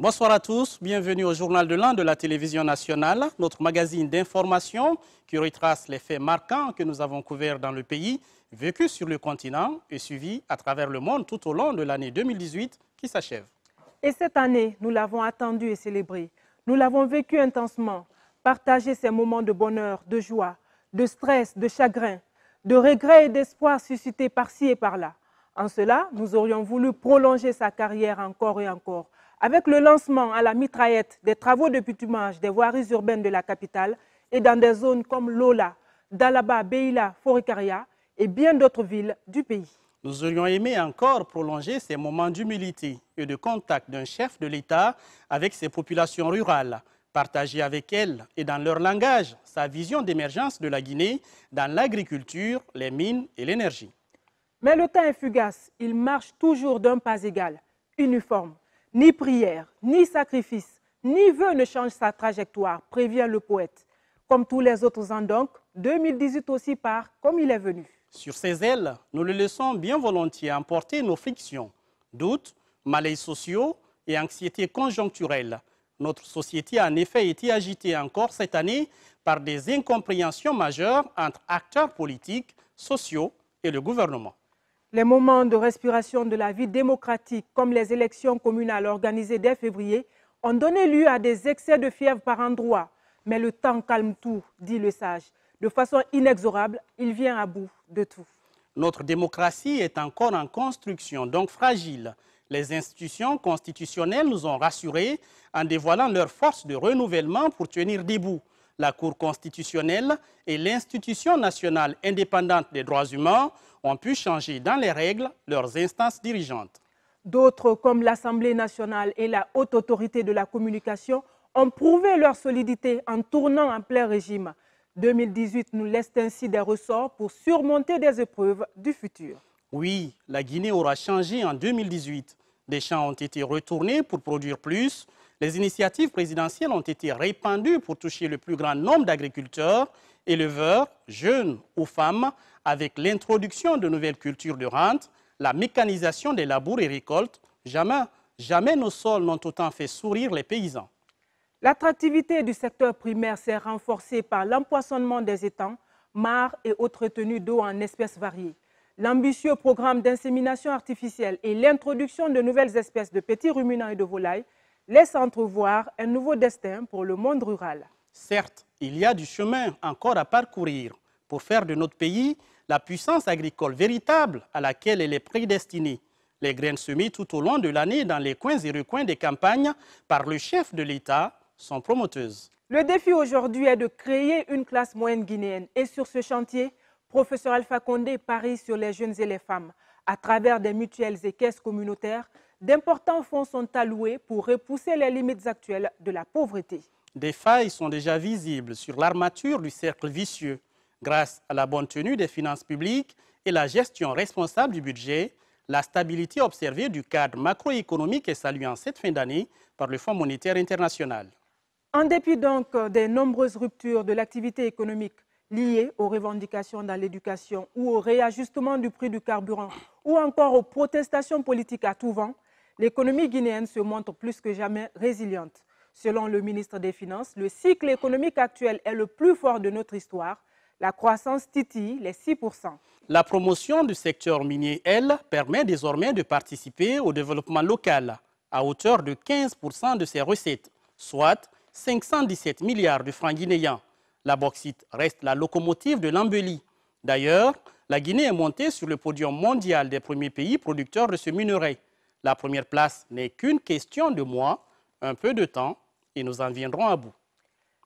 Bonsoir à tous, bienvenue au Journal de l'An de la télévision nationale, notre magazine d'information qui retrace les faits marquants que nous avons couverts dans le pays, vécus sur le continent et suivis à travers le monde tout au long de l'année 2018 qui s'achève. Et cette année, nous l'avons attendu et célébré. Nous l'avons vécu intensement, partagé ces moments de bonheur, de joie, de stress, de chagrin, de regret et d'espoir suscités par-ci et par-là. En cela, nous aurions voulu prolonger sa carrière encore et encore, avec le lancement à la mitraillette des travaux de bitumage des voiries urbaines de la capitale et dans des zones comme Lola, Dalaba, Beila, Forikaria et bien d'autres villes du pays. Nous aurions aimé encore prolonger ces moments d'humilité et de contact d'un chef de l'État avec ses populations rurales, partager avec elles et dans leur langage sa vision d'émergence de la Guinée dans l'agriculture, les mines et l'énergie. Mais le temps est fugace, il marche toujours d'un pas égal, uniforme. Ni prière, ni sacrifice, ni vœu ne change sa trajectoire, prévient le poète. Comme tous les autres ans donc, 2018 aussi part comme il est venu. Sur ses ailes, nous le laissons bien volontiers emporter nos frictions, doutes, malaises sociaux et anxiétés conjoncturelles. Notre société a en effet été agitée encore cette année par des incompréhensions majeures entre acteurs politiques, sociaux et le gouvernement. Les moments de respiration de la vie démocratique, comme les élections communales organisées dès février, ont donné lieu à des excès de fièvre par endroits. Mais le temps calme tout, dit le sage. De façon inexorable, il vient à bout de tout. Notre démocratie est encore en construction, donc fragile. Les institutions constitutionnelles nous ont rassurés en dévoilant leur force de renouvellement pour tenir debout. La Cour constitutionnelle et l'Institution nationale indépendante des droits humains ont pu changer dans les règles leurs instances dirigeantes. D'autres, comme l'Assemblée nationale et la Haute Autorité de la communication, ont prouvé leur solidité en tournant en plein régime. 2018 nous laisse ainsi des ressorts pour surmonter des épreuves du futur. Oui, la Guinée aura changé en 2018. Des champs ont été retournés pour produire plus. Les initiatives présidentielles ont été répandues pour toucher le plus grand nombre d'agriculteurs, éleveurs, jeunes ou femmes, avec l'introduction de nouvelles cultures de rente, la mécanisation des labours et récoltes. Jamais nos sols n'ont autant fait sourire les paysans. L'attractivité du secteur primaire s'est renforcée par l'empoisonnement des étangs, mares et autres retenues d'eau en espèces variées. L'ambitieux programme d'insémination artificielle et l'introduction de nouvelles espèces de petits ruminants et de volailles laissent entrevoir un nouveau destin pour le monde rural. Certes, il y a du chemin encore à parcourir pour faire de notre pays la puissance agricole véritable à laquelle elle est prédestinée. Les graines semées tout au long de l'année dans les coins et recoins des campagnes par le chef de l'État sont promoteuses. Le défi aujourd'hui est de créer une classe moyenne guinéenne. Et sur ce chantier, professeur Alpha Condé parie sur les jeunes et les femmes. À travers des mutuelles et caisses communautaires, d'importants fonds sont alloués pour repousser les limites actuelles de la pauvreté. Des failles sont déjà visibles sur l'armature du cercle vicieux. Grâce à la bonne tenue des finances publiques et la gestion responsable du budget, la stabilité observée du cadre macroéconomique est saluée en cette fin d'année par le Fonds monétaire international. En dépit donc des nombreuses ruptures de l'activité économique liées aux revendications dans l'éducation ou au réajustement du prix du carburant ou encore aux protestations politiques à tout vent, l'économie guinéenne se montre plus que jamais résiliente. Selon le ministre des Finances, le cycle économique actuel est le plus fort de notre histoire. La croissance titille les 6%. La promotion du secteur minier, elle, permet désormais de participer au développement local à hauteur de 15% de ses recettes, soit 517 milliards de francs guinéens. La bauxite reste la locomotive de l'embellie. D'ailleurs, la Guinée est montée sur le podium mondial des premiers pays producteurs de ce minerai. La première place n'est qu'une question de mois, un peu de temps, et nous en viendrons à bout.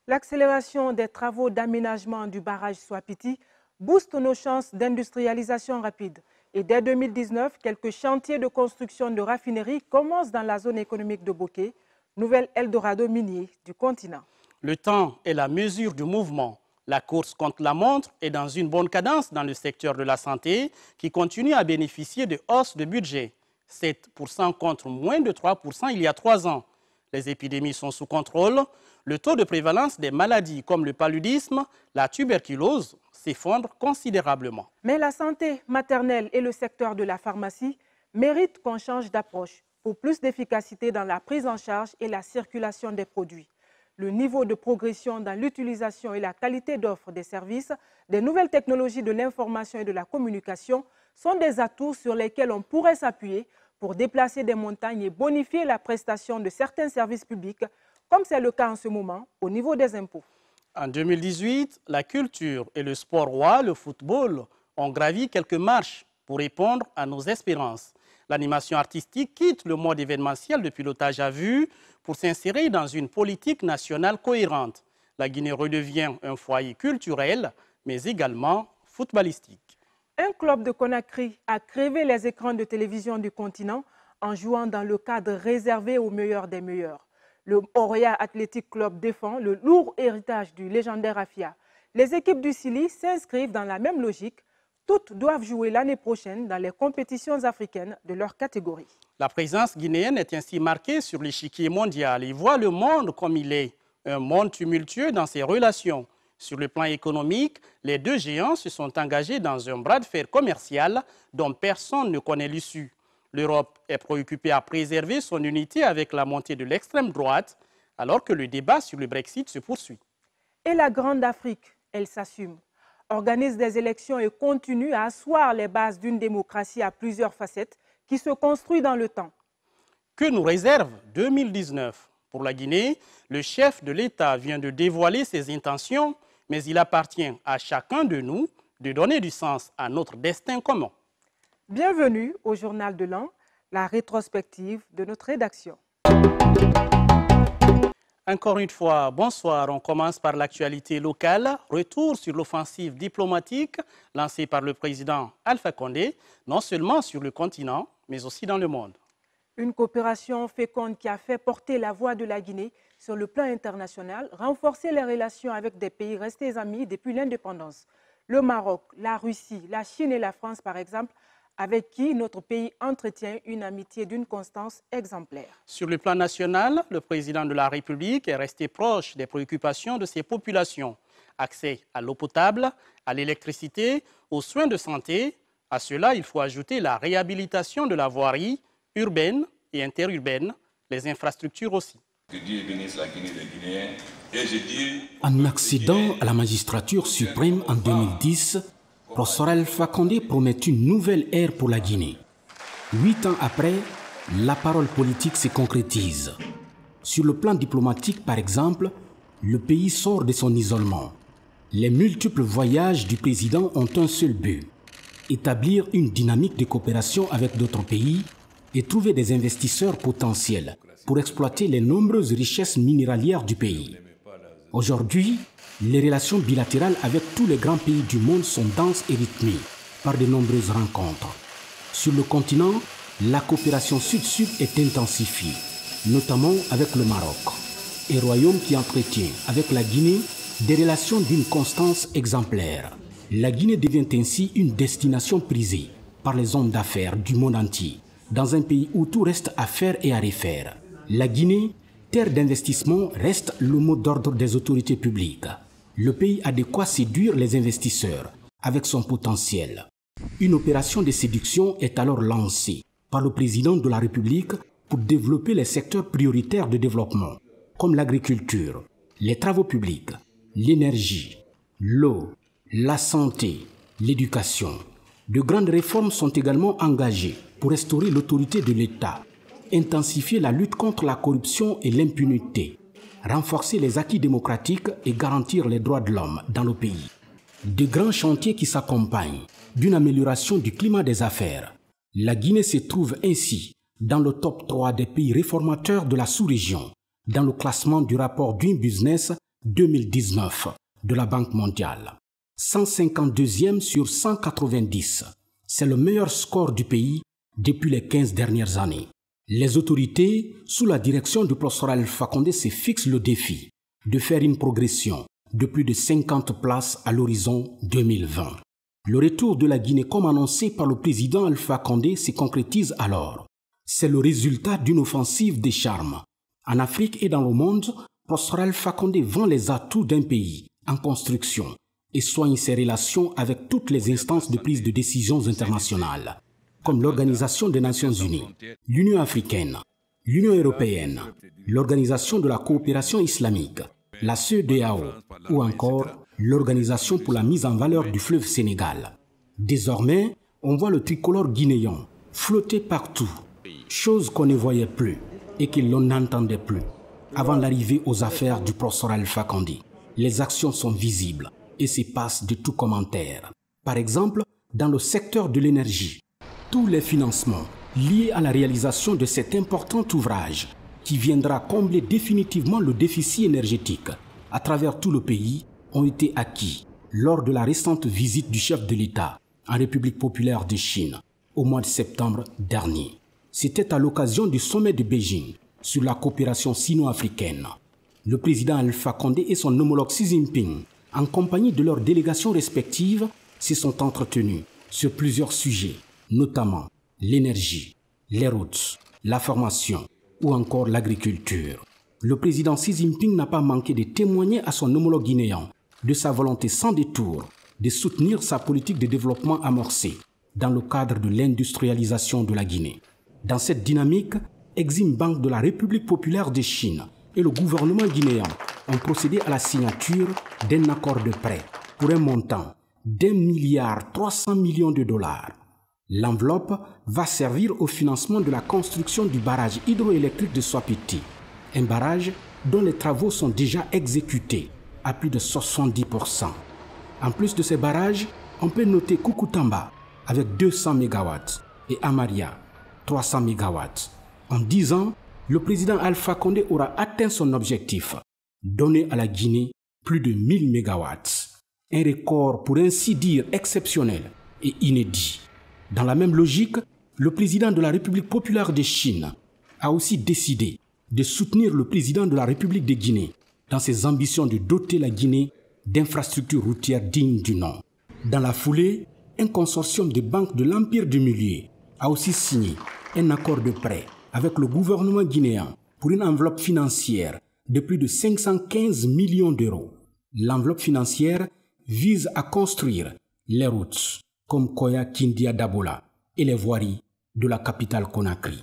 L'accélération des travaux d'aménagement du barrage Swapiti booste nos chances d'industrialisation rapide. Et dès 2019, quelques chantiers de construction de raffineries commencent dans la zone économique de Bokeh, nouvel Eldorado minier du continent. Le temps est la mesure du mouvement. La course contre la montre est dans une bonne cadence dans le secteur de la santé qui continue à bénéficier de hausses de budget. 7% contre moins de 3% il y a 3 ans. Les épidémies sont sous contrôle. Le taux de prévalence des maladies comme le paludisme, la tuberculose s'effondre considérablement. Mais la santé maternelle et le secteur de la pharmacie méritent qu'on change d'approche pour plus d'efficacité dans la prise en charge et la circulation des produits. Le niveau de progression dans l'utilisation et la qualité d'offre des services, des nouvelles technologies de l'information et de la communication sont des atouts sur lesquels on pourrait s'appuyer pour déplacer des montagnes et bonifier la prestation de certains services publics, comme c'est le cas en ce moment au niveau des impôts. En 2018, la culture et le sport roi, le football, ont gravi quelques marches pour répondre à nos espérances. L'animation artistique quitte le mode événementiel de pilotage à vue pour s'insérer dans une politique nationale cohérente. La Guinée redevient un foyer culturel, mais également footballistique. Un club de Conakry a crevé les écrans de télévision du continent en jouant dans le cadre réservé aux meilleurs des meilleurs. Le Oria Athletic Club défend le lourd héritage du légendaire Afia. Les équipes du Sili s'inscrivent dans la même logique. Toutes doivent jouer l'année prochaine dans les compétitions africaines de leur catégorie. La présence guinéenne est ainsi marquée sur l'échiquier mondial et voit le monde comme il est, un monde tumultueux dans ses relations. Sur le plan économique, les deux géants se sont engagés dans un bras de fer commercial dont personne ne connaît l'issue. L'Europe est préoccupée à préserver son unité avec la montée de l'extrême droite, alors que le débat sur le Brexit se poursuit. Et la Grande Afrique, elle s'assume, organise des élections et continue à asseoir les bases d'une démocratie à plusieurs facettes qui se construit dans le temps. Que nous réserve 2019 ? Pour la Guinée, le chef de l'État vient de dévoiler ses intentions, mais il appartient à chacun de nous de donner du sens à notre destin commun. Bienvenue au Journal de l'An, la rétrospective de notre rédaction. Encore une fois, bonsoir. On commence par l'actualité locale. Retour sur l'offensive diplomatique lancée par le président Alpha Condé, non seulement sur le continent, mais aussi dans le monde. Une coopération féconde qui a fait porter la voix de la Guinée sur le plan international, renforcer les relations avec des pays restés amis depuis l'indépendance. Le Maroc, la Russie, la Chine et la France, par exemple, avec qui notre pays entretient une amitié d'une constance exemplaire. Sur le plan national, le président de la République est resté proche des préoccupations de ses populations. Accès à l'eau potable, à l'électricité, aux soins de santé. À cela, il faut ajouter la réhabilitation de la voirie urbaine et interurbaine, les infrastructures aussi. Que Dieu bénisse la Guinée des Guinéens. Et je dis... En accédant à la magistrature suprême en 2010, Professeur Alpha Condé promet une nouvelle ère pour la Guinée. 8 ans après, la parole politique se concrétise. Sur le plan diplomatique, par exemple, le pays sort de son isolement. Les multiples voyages du président ont un seul but, établir une dynamique de coopération avec d'autres pays et trouver des investisseurs potentiels pour exploiter les nombreuses richesses minéralières du pays. Aujourd'hui, les relations bilatérales avec tous les grands pays du monde sont denses et rythmées par de nombreuses rencontres. Sur le continent, la coopération sud-sud est intensifiée, notamment avec le Maroc, un royaume qui entretient avec la Guinée des relations d'une constance exemplaire. La Guinée devient ainsi une destination prisée par les hommes d'affaires du monde entier, dans un pays où tout reste à faire et à refaire. La Guinée, terre d'investissement, reste le mot d'ordre des autorités publiques. Le pays a de quoi séduire les investisseurs avec son potentiel. Une opération de séduction est alors lancée par le président de la République pour développer les secteurs prioritaires de développement, comme l'agriculture, les travaux publics, l'énergie, l'eau, la santé, l'éducation. De grandes réformes sont également engagées pour restaurer l'autorité de l'État, intensifier la lutte contre la corruption et l'impunité, renforcer les acquis démocratiques et garantir les droits de l'homme dans le pays. De grands chantiers qui s'accompagnent d'une amélioration du climat des affaires. La Guinée se trouve ainsi dans le top 3 des pays réformateurs de la sous-région, dans le classement du rapport Doing Business 2019 de la Banque mondiale. 152e sur 190. C'est le meilleur score du pays depuis les 15 dernières années. Les autorités, sous la direction du professeur Alpha Condé, se fixent le défi de faire une progression de plus de 50 places à l'horizon 2020. Le retour de la Guinée, comme annoncé par le président Alpha Condé, se concrétise alors C'est le résultat d'une offensive des charmes. En Afrique et dans le monde, Prosper Alpha Condé vend les atouts d'un pays en construction et soigne ses relations avec toutes les instances de prise de décisions internationales, comme l'Organisation des Nations Unies, l'Union africaine, l'Union européenne, l'Organisation de la coopération islamique, la CEDEAO ou encore l'Organisation pour la mise en valeur du fleuve Sénégal. Désormais, on voit le tricolore guinéen flotter partout, chose qu'on ne voyait plus et que l'on n'entendait plus avant l'arrivée aux affaires du Prosper Alpha Condé. Les actions sont visibles et se passent de tout commentaire. Par exemple, dans le secteur de l'énergie, tous les financements liés à la réalisation de cet important ouvrage qui viendra combler définitivement le déficit énergétique à travers tout le pays ont été acquis lors de la récente visite du chef de l'État en République populaire de Chine au mois de septembre dernier. C'était à l'occasion du sommet de Beijing sur la coopération sino-africaine. Le président Alpha Condé et son homologue Xi Jinping, en compagnie de leurs délégations respectives, se sont entretenus sur plusieurs sujets, notamment l'énergie, les routes, la formation ou encore l'agriculture. Le président Xi Jinping n'a pas manqué de témoigner à son homologue guinéen de sa volonté sans détour de soutenir sa politique de développement amorcée dans le cadre de l'industrialisation de la Guinée. Dans cette dynamique, Exim Bank de la République populaire de Chine et le gouvernement guinéen ont procédé à la signature d'un accord de prêt pour un montant d'1,3 milliard de dollars. L'enveloppe va servir au financement de la construction du barrage hydroélectrique de Swapiti, un barrage dont les travaux sont déjà exécutés à plus de 70%. En plus de ces barrages, on peut noter Kukutamba avec 200 MW et Amaria 300 MW. En 10 ans, le président Alpha Condé aura atteint son objectif, donner à la Guinée plus de 1000 MW. Un record pour ainsi dire exceptionnel et inédit. Dans la même logique, le président de la République populaire de Chine a aussi décidé de soutenir le président de la République de Guinée dans ses ambitions de doter la Guinée d'infrastructures routières dignes du nom. Dans la foulée, un consortium de banques de l'Empire du Milieu a aussi signé un accord de prêt avec le gouvernement guinéen pour une enveloppe financière de plus de 515 millions d'euros. L'enveloppe financière vise à construire les routes comme Koya-Kindia-Dabola et les voiries de la capitale Conakry.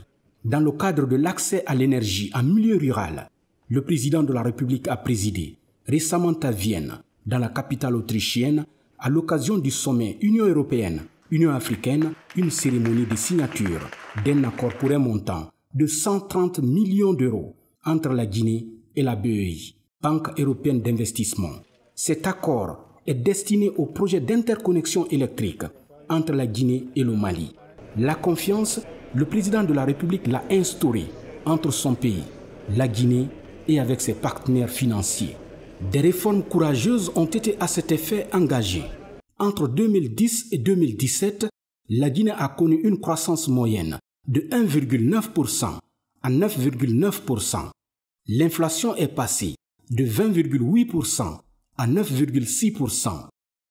Dans le cadre de l'accès à l'énergie en milieu rural, le président de la République a présidé récemment à Vienne, dans la capitale autrichienne, à l'occasion du sommet Union européenne-Union africaine, une cérémonie de signature d'un accord pour un montant de 130 millions d'euros entre la Guinée et la BEI, Banque européenne d'investissement. Cet accord est destiné au projet d'interconnexion électrique entre la Guinée et le Mali. La confiance, le président de la République l'a instaurée entre son pays, la Guinée, et avec ses partenaires financiers. Des réformes courageuses ont été à cet effet engagées. Entre 2010 et 2017, la Guinée a connu une croissance moyenne de 1,9% à 9,9%. L'inflation est passée de 20,8% à 9,6%.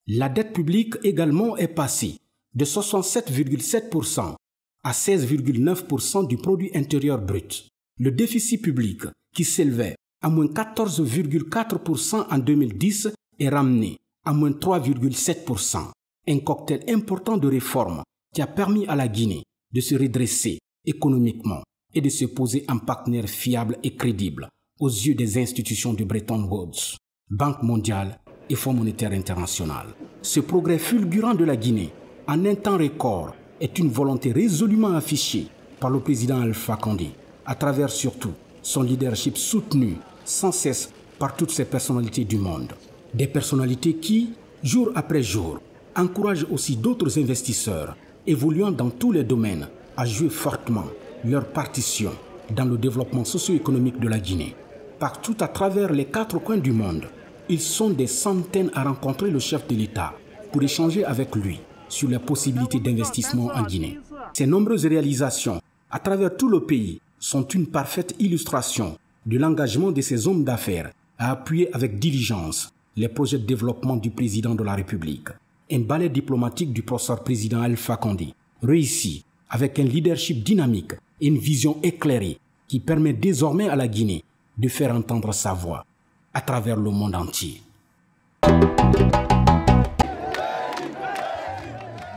La dette publique également est passée de 67,7% à 16,9% du produit intérieur brut. Le déficit public, qui s'élevait à moins 14,4% en 2010, est ramené à moins 3,7%. Un cocktail important de réformes qui a permis à la Guinée de se redresser économiquement et de se poser en partenaire fiable et crédible aux yeux des institutions de Bretton Woods, Banque mondiale et Fonds monétaire international. Ce progrès fulgurant de la Guinée en un temps record est une volonté résolument affichée par le président Alpha Condé, à travers surtout son leadership soutenu sans cesse par toutes ces personnalités du monde. Des personnalités qui, jour après jour, encouragent aussi d'autres investisseurs évoluant dans tous les domaines à jouer fortement leur partition dans le développement socio-économique de la Guinée. Partout à travers les 4 coins du monde, ils sont des centaines à rencontrer le chef de l'État pour échanger avec lui sur les possibilités d'investissement en Guinée. Ces nombreuses réalisations à travers tout le pays sont une parfaite illustration de l'engagement de ces hommes d'affaires à appuyer avec diligence les projets de développement du président de la République. Un balai diplomatique du professeur président Alpha Condé réussi avec un leadership dynamique et une vision éclairée qui permet désormais à la Guinée de faire entendre sa voix à travers le monde entier.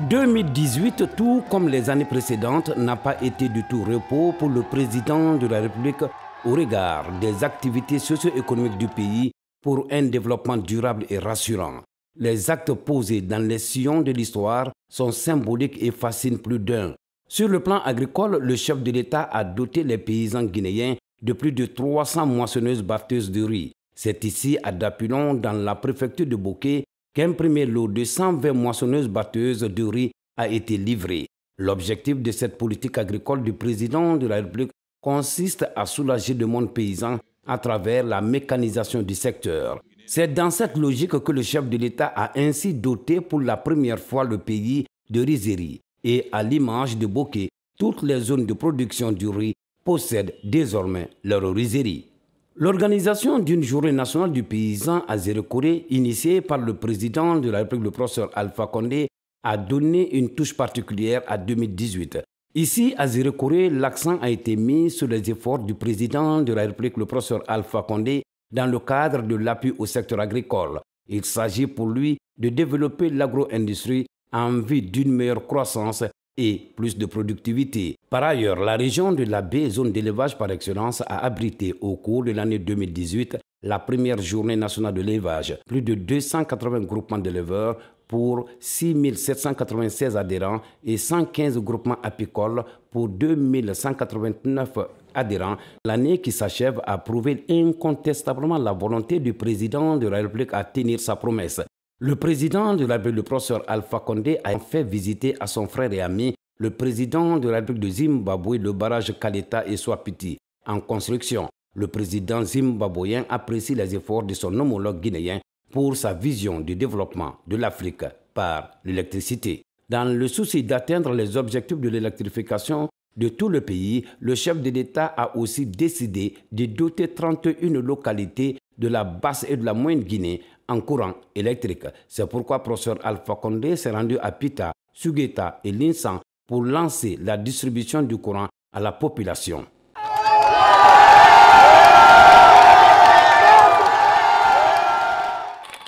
2018, tout comme les années précédentes, n'a pas été du tout repos pour le président de la République au regard des activités socio-économiques du pays pour un développement durable et rassurant. Les actes posés dans les sillons de l'histoire sont symboliques et fascinent plus d'un. Sur le plan agricole, le chef de l'État a doté les paysans guinéens de plus de 300 moissonneuses batteuses de riz. C'est ici, à Dapulon, dans la préfecture de Boké, qu'un premier lot de 120 moissonneuses batteuses de riz a été livré. L'objectif de cette politique agricole du président de la République consiste à soulager le monde paysan à travers la mécanisation du secteur. C'est dans cette logique que le chef de l'État a ainsi doté pour la première fois le pays de rizeries. Et à l'image de Boké, toutes les zones de production du riz possèdent désormais leur rizerie. L'organisation d'une journée nationale du paysan à Zérekoré, initiée par le président de la République, le professeur Alpha Condé, a donné une touche particulière à 2018. Ici, à Zérekoré, l'accent a été mis sur les efforts du président de la République, le professeur Alpha Condé, dans le cadre de l'appui au secteur agricole. Il s'agit pour lui de développer l'agro-industrie en vue d'une meilleure croissance et plus de productivité. Par ailleurs, la région de la baie, zone d'élevage par excellence, a abrité au cours de l'année 2018 la première journée nationale de l'élevage. Plus de 280 groupements d'éleveurs pour 6 796 adhérents et 115 groupements apicoles pour 2 189 adhérents. L'année qui s'achève a prouvé incontestablement la volonté du président de la République à tenir sa promesse. Le président de la République, le professeur Alpha Condé, a fait visiter à son frère et ami, le président de la République de Zimbabwe, le barrage Kaleta et Swapiti, en construction. Le président zimbabwéen apprécie les efforts de son homologue guinéen pour sa vision du développement de l'Afrique par l'électricité. Dans le souci d'atteindre les objectifs de l'électrification de tout le pays, le chef de l'État a aussi décidé de doter 31 localités de la basse et de la moyenne Guinée en courant électrique. C'est pourquoi le professeur Alpha Condé s'est rendu à Pita, Sugueta et Linsan pour lancer la distribution du courant à la population.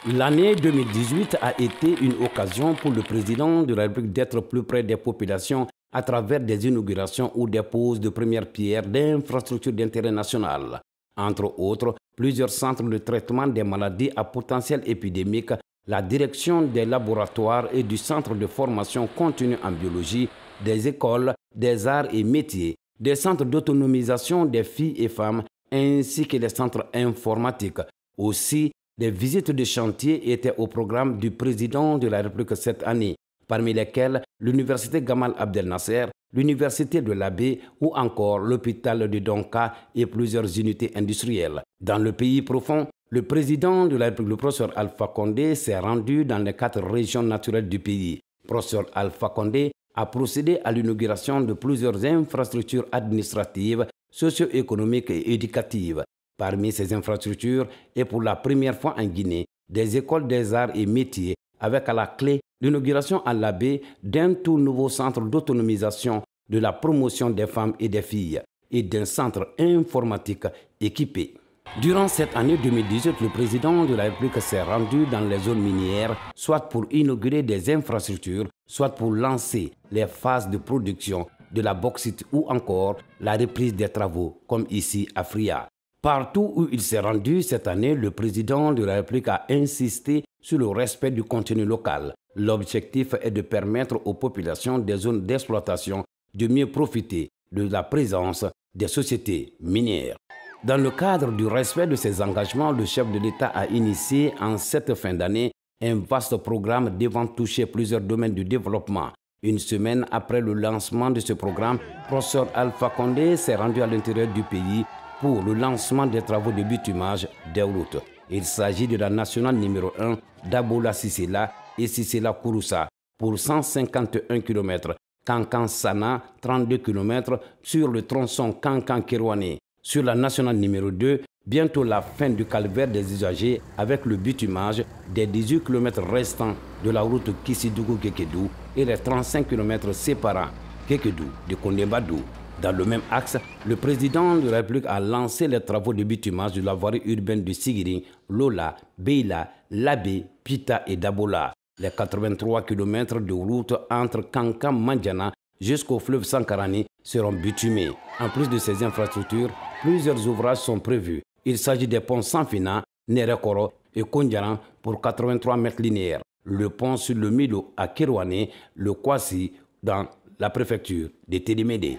L'année 2018 a été une occasion pour le président de la République d'être plus près des populations à travers des inaugurations ou des poses de première pierre d'infrastructures d'intérêt national. Entre autres, plusieurs centres de traitement des maladies à potentiel épidémique, la direction des laboratoires et du centre de formation continue en biologie, des écoles, des arts et métiers, des centres d'autonomisation des filles et femmes, ainsi que les centres informatiques. Aussi, des visites de chantier étaient au programme du président de la République cette année, parmi lesquelles l'université Gamal Abdel Nasser, l'université de l'Abbé ou encore l'hôpital de Donka et plusieurs unités industrielles. Dans le pays profond, le président de la République, le professeur Alpha Condé, s'est rendu dans les 4 régions naturelles du pays. Le professeur Alpha Condé a procédé à l'inauguration de plusieurs infrastructures administratives, socio-économiques et éducatives. Parmi ces infrastructures, et pour la première fois en Guinée, des écoles des arts et métiers, avec à la clé l'inauguration à l'Abbé d'un tout nouveau centre d'autonomisation de la promotion des femmes et des filles et d'un centre informatique équipé. Durant cette année 2018, le président de la République s'est rendu dans les zones minières, soit pour inaugurer des infrastructures, soit pour lancer les phases de production de la bauxite ou encore la reprise des travaux, comme ici à Fria. Partout où il s'est rendu cette année, le président de la République a insisté sur le respect du contenu local. L'objectif est de permettre aux populations des zones d'exploitation de mieux profiter de la présence des sociétés minières. Dans le cadre du respect de ces engagements, le chef de l'État a initié en cette fin d'année un vaste programme devant toucher plusieurs domaines du développement. Une semaine après le lancement de ce programme, le professeur Alpha Condé s'est rendu à l'intérieur du pays pour le lancement des travaux de bitumage des routes. Il s'agit de la nationale numéro 1 d'Abola-Sissela et Sissela-Kouroussa pour 151 km, Kankan-Sana 32 km sur le tronçon Kankan-Kérouané. Sur la nationale numéro 2, bientôt la fin du calvaire des usagers avec le bitumage des 18 km restants de la route Kissidougou-Kekedou et les 35 km séparant Kekedou de Kondembadou. Dans le même axe, le président de la République a lancé les travaux de bitumage de la voirie urbaine de Sigiri, Lola, Beila, Labé, Pita et Dabola. Les 83 km de route entre Kankam Mandjana jusqu'au fleuve Sankarani seront bitumés. En plus de ces infrastructures, plusieurs ouvrages sont prévus. Il s'agit des ponts Sanfina, Nerekoro et Kondjaran pour 83 mètres linéaires. Le pont sur le Milo à Kirouane, le Kwasi dans la préfecture de Télémédé.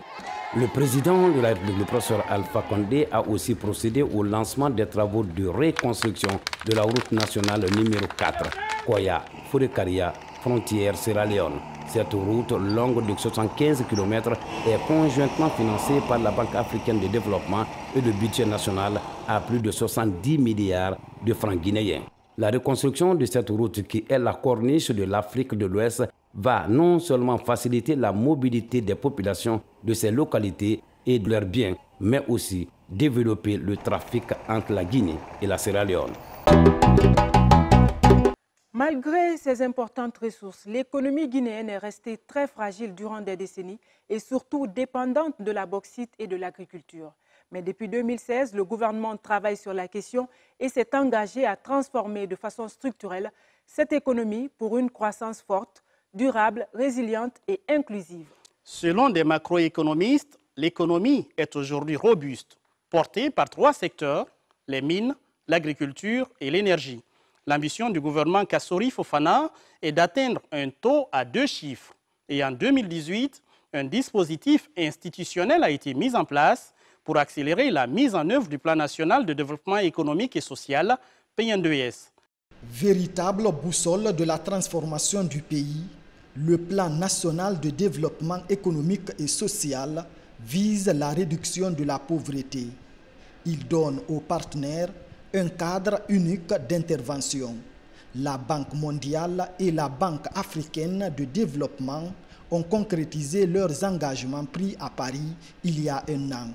Le président de la République, le professeur Alpha Condé, a aussi procédé au lancement des travaux de reconstruction de la route nationale numéro 4, Koya, Fourekaria, frontière Sierra Leone. Cette route longue de 75 km est conjointement financée par la Banque africaine de développement et le budget national à plus de 70 milliards de francs guinéens. La reconstruction de cette route, qui est la corniche de l'Afrique de l'Ouest, va non seulement faciliter la mobilité des populations de ces localités et de leurs biens, mais aussi développer le trafic entre la Guinée et la Sierra Leone. Malgré ces importantes ressources, l'économie guinéenne est restée très fragile durant des décennies et surtout dépendante de la bauxite et de l'agriculture. Mais depuis 2016, le gouvernement travaille sur la question et s'est engagé à transformer de façon structurelle cette économie pour une croissance forte, durable, résiliente et inclusive. Selon des macroéconomistes, l'économie est aujourd'hui robuste, portée par 3 secteurs, les mines, l'agriculture et l'énergie. L'ambition du gouvernement Kassori Fofana est d'atteindre un taux à 2 chiffres. Et en 2018, un dispositif institutionnel a été mis en place pour accélérer la mise en œuvre du Plan national de développement économique et social, PN2S. Véritable boussole de la transformation du pays, le Plan national de développement économique et social vise la réduction de la pauvreté. Il donne aux partenaires un cadre unique d'intervention. La Banque mondiale et la Banque africaine de développement ont concrétisé leurs engagements pris à Paris il y a un an.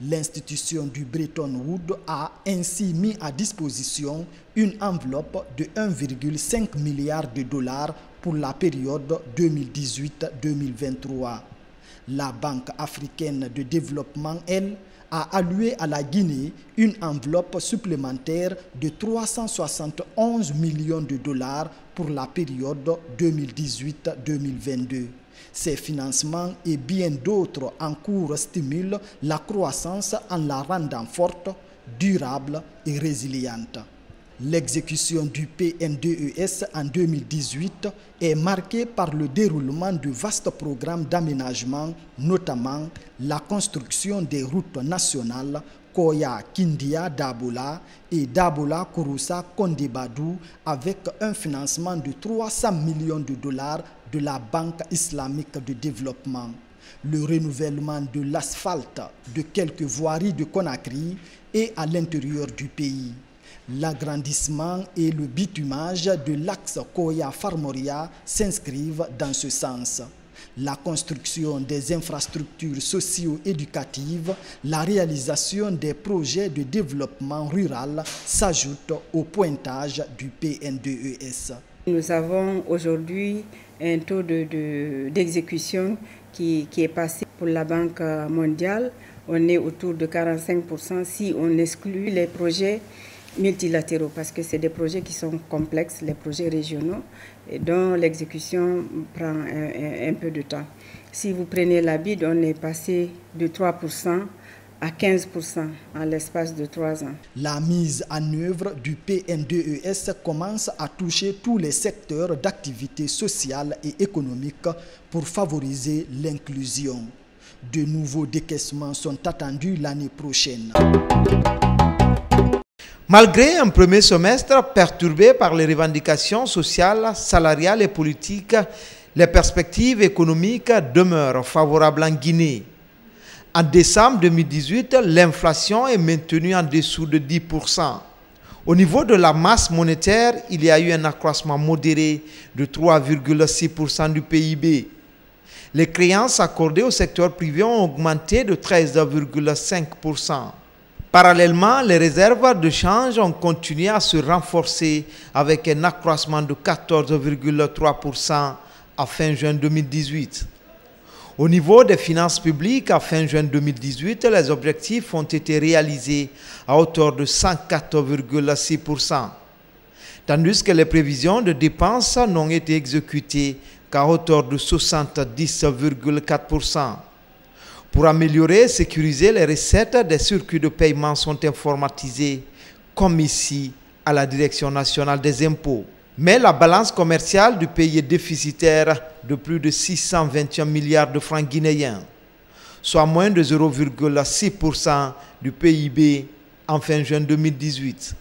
L'institution du Bretton Woods a ainsi mis à disposition une enveloppe de 1,5 milliard de dollars pour la période 2018-2023. La Banque africaine de développement, elle, a alloué à la Guinée une enveloppe supplémentaire de 371 millions de dollars pour la période 2018-2022. Ces financements et bien d'autres en cours stimulent la croissance en la rendant forte, durable et résiliente. L'exécution du PN2ES en 2018 est marquée par le déroulement de vastes programmes d'aménagement, notamment la construction des routes nationales Koya-Kindia-Dabola et Dabola-Kouroussa-Kondébadou avec un financement de 300 millions de dollars de la Banque islamique de développement. Le renouvellement de l'asphalte de quelques voiries de Conakry et à l'intérieur du pays. L'agrandissement et le bitumage de l'axe Koya-Farmoria s'inscrivent dans ce sens. La construction des infrastructures socio-éducatives, la réalisation des projets de développement rural s'ajoutent au pointage du PN2ES. Nous avons aujourd'hui un taux d'exécution qui est passé pour la Banque mondiale. On est autour de 45% si on exclut les projets multilatéraux, parce que c'est des projets qui sont complexes, les projets régionaux, et dont l'exécution prend un peu de temps. Si vous prenez la BID, on est passé de 3% à 15% en l'espace de 3 ans. La mise en œuvre du PN2ES commence à toucher tous les secteurs d'activité sociale et économique pour favoriser l'inclusion. De nouveaux décaissements sont attendus l'année prochaine. Malgré un premier semestre perturbé par les revendications sociales, salariales et politiques, les perspectives économiques demeurent favorables en Guinée. En décembre 2018, l'inflation est maintenue en dessous de 10%. Au niveau de la masse monétaire, il y a eu un accroissement modéré de 3,6% du PIB. Les créances accordées au secteur privé ont augmenté de 13,5%. Parallèlement, les réserves de change ont continué à se renforcer avec un accroissement de 14,3% à fin juin 2018. Au niveau des finances publiques, à fin juin 2018, les objectifs ont été réalisés à hauteur de 104,6%, tandis que les prévisions de dépenses n'ont été exécutées qu'à hauteur de 70,4%. Pour améliorer et sécuriser les recettes, des circuits de paiement sont informatisés, comme ici à la Direction nationale des impôts. Mais la balance commerciale du pays est déficitaire de plus de 621 milliards de francs guinéens, soit moins de 0,6% du PIB en fin juin 2018.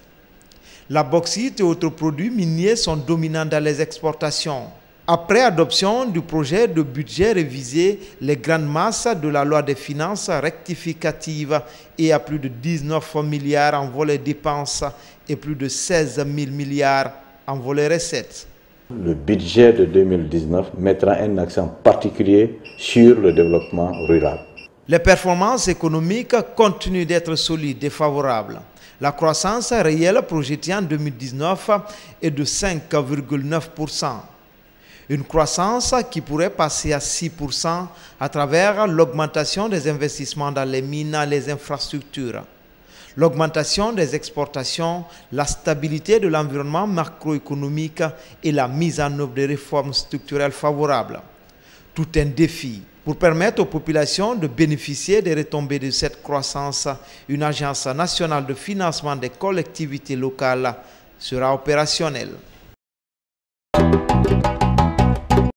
La bauxite et autres produits miniers sont dominants dans les exportations. Après adoption du projet de budget révisé, les grandes masses de la loi des finances rectificative et à plus de 19 milliards en volet dépenses et plus de 16 000 milliards en volet recettes. Le budget de 2019 mettra un accent particulier sur le développement rural. Les performances économiques continuent d'être solides et favorables. La croissance réelle projetée en 2019 est de 5,9%. Une croissance qui pourrait passer à 6% à travers l'augmentation des investissements dans les mines et les infrastructures, l'augmentation des exportations, la stabilité de l'environnement macroéconomique et la mise en œuvre des réformes structurelles favorables. Tout un défi. Pour permettre aux populations de bénéficier des retombées de cette croissance, une agence nationale de financement des collectivités locales sera opérationnelle.